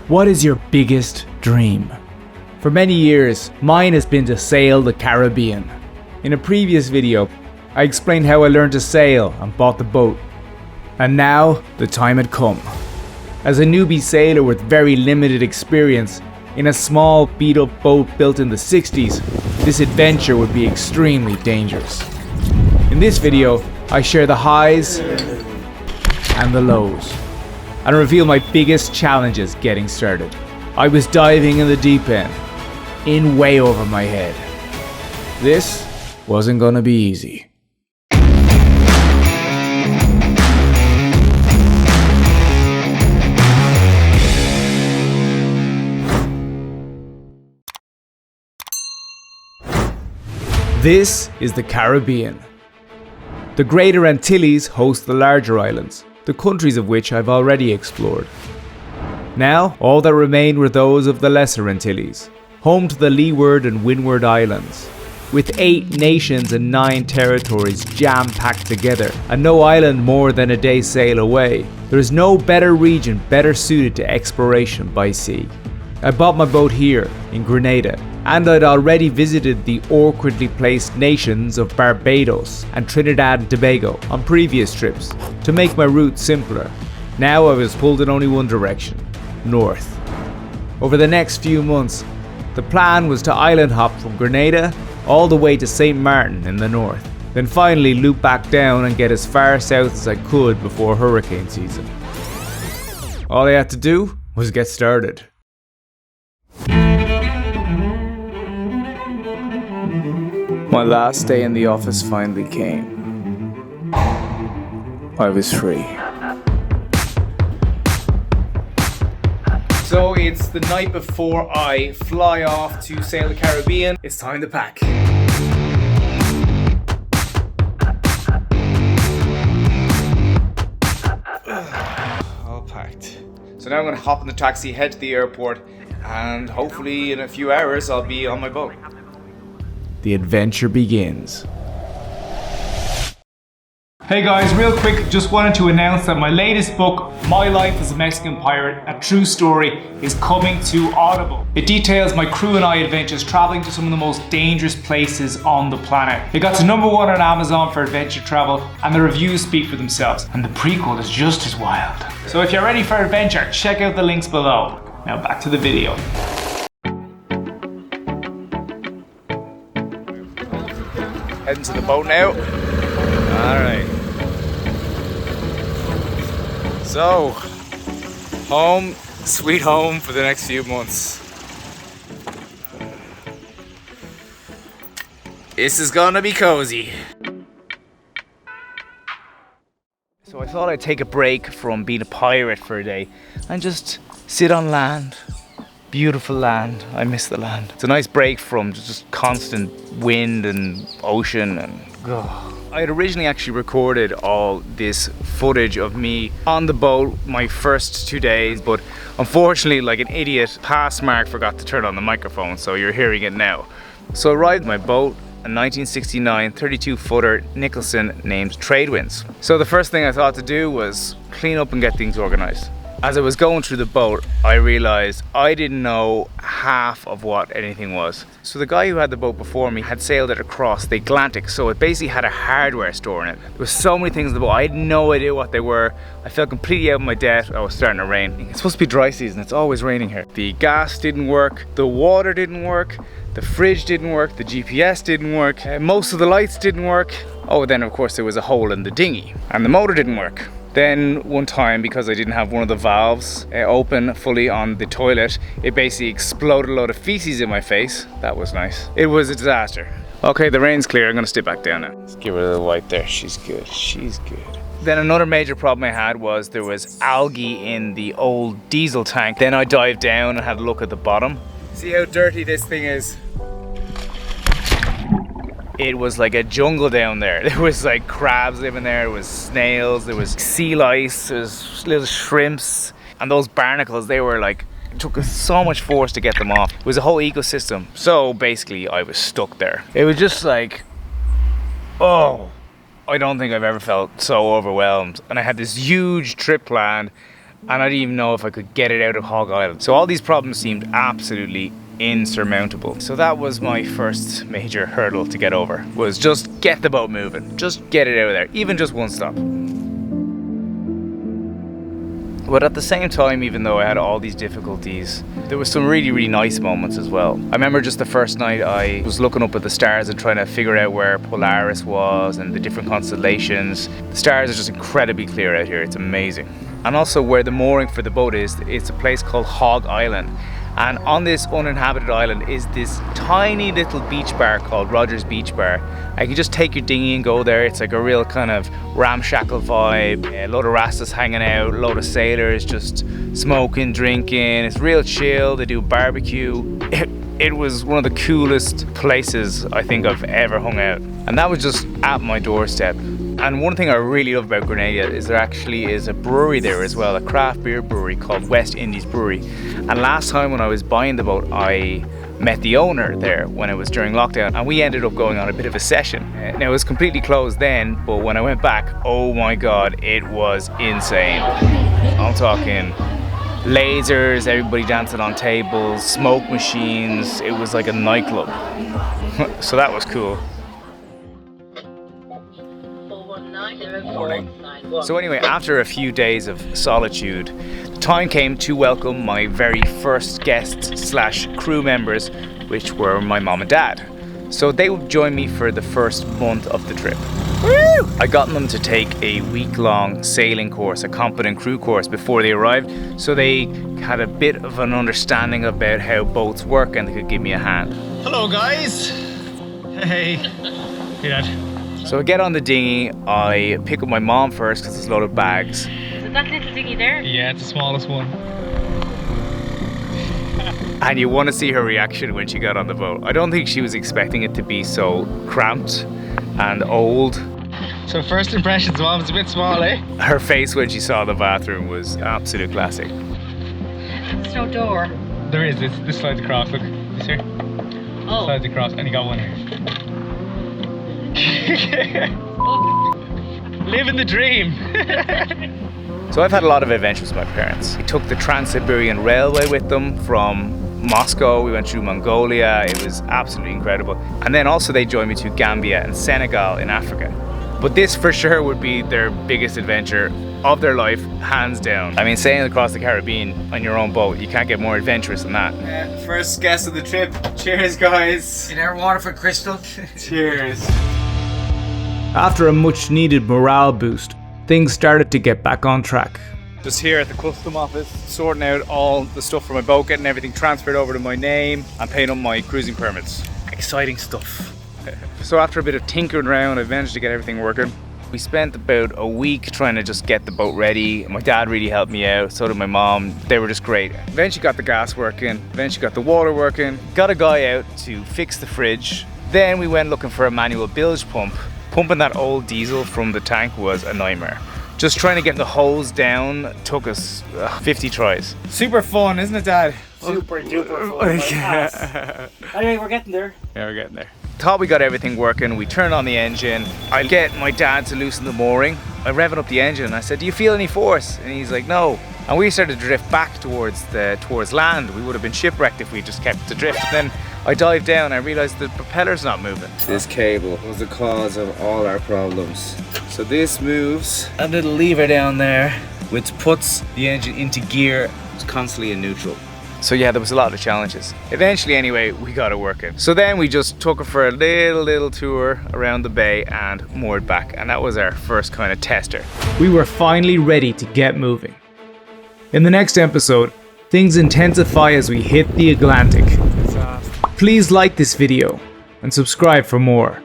What is your biggest dream? For many years, mine has been to sail the Caribbean. In a previous video, I explained how I learned to sail and bought the boat. And now, the time had come. As a newbie sailor with very limited experience, in a small beat-up boat built in the 60s, this adventure would be extremely dangerous. In this video, I share the highs and the lows, and reveal my biggest challenges getting started. I was diving in the deep end, in way over my head. This wasn't gonna be easy. This is the Caribbean. The Greater Antilles host the larger islands, the countries of which I've already explored. Now, all that remained were those of the Lesser Antilles, home to the Leeward and Windward Islands. With 8 nations and 9 territories jam-packed together, and no island more than a day's sail away, there is no better region better suited to exploration by sea. I bought my boat here, in Grenada, and I'd already visited the awkwardly placed nations of Barbados and Trinidad and Tobago on previous trips to make my route simpler. Now I was pulled in only one direction, north. Over the next few months, the plan was to island hop from Grenada all the way to St. Martin in the north, then finally loop back down and get as far south as I could before hurricane season. All I had to do was get started. My last day in the office finally came. I was free. So it's the night before I fly off to sail the Caribbean. It's time to pack. All packed. So now I'm gonna hop in the taxi, head to the airport, and hopefully in a few hours I'll be on my boat. The adventure begins. Hey guys, real quick, just wanted to announce that my latest book, My Life as a Mexican Pirate, A True Story, is coming to Audible. It details my crew and I adventures traveling to some of the most dangerous places on the planet. It got to #1 on Amazon for adventure travel, and the reviews speak for themselves, and the prequel is just as wild. So if you're ready for adventure, check out the links below. Now back to the video. Heading to the boat now. Alright. So, home, sweet home for the next few months. This is gonna be cozy. So I thought I'd take a break from being a pirate for a day and just sit on land. Beautiful land. I miss the land. It's a nice break from just constant wind and ocean and I had originally actually recorded all this footage of me on the boat my first 2 days, but unfortunately, like an idiot, Passmark forgot to turn on the microphone, so you're hearing it now. So I arrived at my boat, a 1969 32-footer Nicholson named Tradewinds. So the first thing I thought to do was clean up and get things organized. As I was going through the boat, I realized I didn't know half of what anything was. So the guy who had the boat before me had sailed it across the Atlantic, so it basically had a hardware store in it. There were so many things in the boat, I had no idea what they were. I felt completely out of my depth. I was starting to rain. It's supposed to be dry season, it's always raining here. The gas didn't work, the water didn't work, the fridge didn't work, the GPS didn't work, most of the lights didn't work. Oh, then of course there was a hole in the dinghy, and the motor didn't work. Then one time, because I didn't have one of the valves open fully on the toilet, it basically exploded a load of feces in my face. That was nice. It was a disaster. Okay, the rain's clear. I'm gonna step back down now. Let's give her a little wipe there. She's good. She's good. Then another major problem I had was there was algae in the old diesel tank. Then I dived down and had a look at the bottom. See how dirty this thing is? It was like a jungle down there. There was like crabs living there, there was snails, there was sea lice, there was little shrimps. And those barnacles, they were like, it took so much force to get them off. It was a whole ecosystem. So basically I was stuck there. It was just like, oh, I don't think I've ever felt so overwhelmed. And I had this huge trip planned and I didn't even know if I could get it out of Hog Island. So all these problems seemed absolutely insurmountable. So that was my first major hurdle to get over, was just get the boat moving, just get it out of there, even just one stop. But at the same time, even though I had all these difficulties, there was some really, really nice moments as well. I remember just the first night I was looking up at the stars and trying to figure out where Polaris was and the different constellations. The stars are just incredibly clear out here, it's amazing. And also where the mooring for the boat is, it's a place called Hog Island. And on this uninhabited island is this tiny little beach bar called Rogers Beach Bar. You can just take your dinghy and go there. It's like a real kind of ramshackle vibe. A load of rastas hanging out, a load of sailors just smoking, drinking. It's real chill. They do barbecue. It was one of the coolest places I think I've ever hung out. And that was just at my doorstep. And one thing I really love about Grenada is there actually is a brewery there as well, a craft beer brewery called West Indies Brewery. And last time when I was buying the boat, I met the owner there when it was during lockdown, and we ended up going on a bit of a session. Now it was completely closed then, but when I went back, oh my God, it was insane. I'm talking lasers, everybody dancing on tables, smoke machines. It was like a nightclub. So that was cool. Morning. So anyway, after a few days of solitude, the time came to welcome my very first guests / crew members, which were my mom and dad. So they would join me for the first month of the trip. Woo! I got them to take a week-long sailing course, a competent crew course before they arrived, so they had a bit of an understanding about how boats work and they could give me a hand. Hello guys! Hey! Hey Dad. So I get on the dinghy, I pick up my mom first because there's a lot of bags. Is it that little dinghy there? Yeah, it's the smallest one. And you want to see her reaction when she got on the boat. I don't think she was expecting it to be so cramped and old. So first impressions, Mom's a bit small, eh? Her face when she saw the bathroom was absolute classic. There's no door. There is, this slides across, look. You see? Oh. Slides across, and you got one here. Living the dream. So I've had a lot of adventures with my parents. We took the Trans-Siberian Railway with them from Moscow. We went through Mongolia. It was absolutely incredible. And then also they joined me to Gambia and Senegal in Africa. But this for sure would be their biggest adventure of their life, hands down. I mean, sailing across the Caribbean on your own boat, you can't get more adventurous than that. First guest of the trip. Cheers, guys. You never water for Crystal? Cheers. After a much needed morale boost, things started to get back on track. Just here at the custom office, sorting out all the stuff for my boat, getting everything transferred over to my name and paying up my cruising permits. Exciting stuff. So after a bit of tinkering around, I managed to get everything working. We spent about a week trying to just get the boat ready. My dad really helped me out, so did my mom. They were just great. Eventually got the gas working, eventually got the water working, got a guy out to fix the fridge. Then we went looking for a manual bilge pump. Pumping that old diesel from the tank was a nightmare. Just trying to get the hose down took us 50 tries. Super fun, isn't it, Dad? Super duper fun. Yes. Anyway, we're getting there. Yeah, we're getting there. Thought we got everything working. We turned on the engine. I get my dad to loosen the mooring. I revving up the engine and I said, "Do you feel any force?" And he's like, "No." And we started to drift back towards land. We would have been shipwrecked if we just kept the drift. And then I dived down and I realized the propeller's not moving. This cable was the cause of all our problems. So this moves a little lever down there, which puts the engine into gear. It's constantly in neutral. So yeah, there was a lot of challenges. Eventually anyway, we got it working. So then we just took it for a little tour around the bay and moored back. And that was our first kind of tester. We were finally ready to get moving. In the next episode, things intensify as we hit the Atlantic. Please like this video and subscribe for more.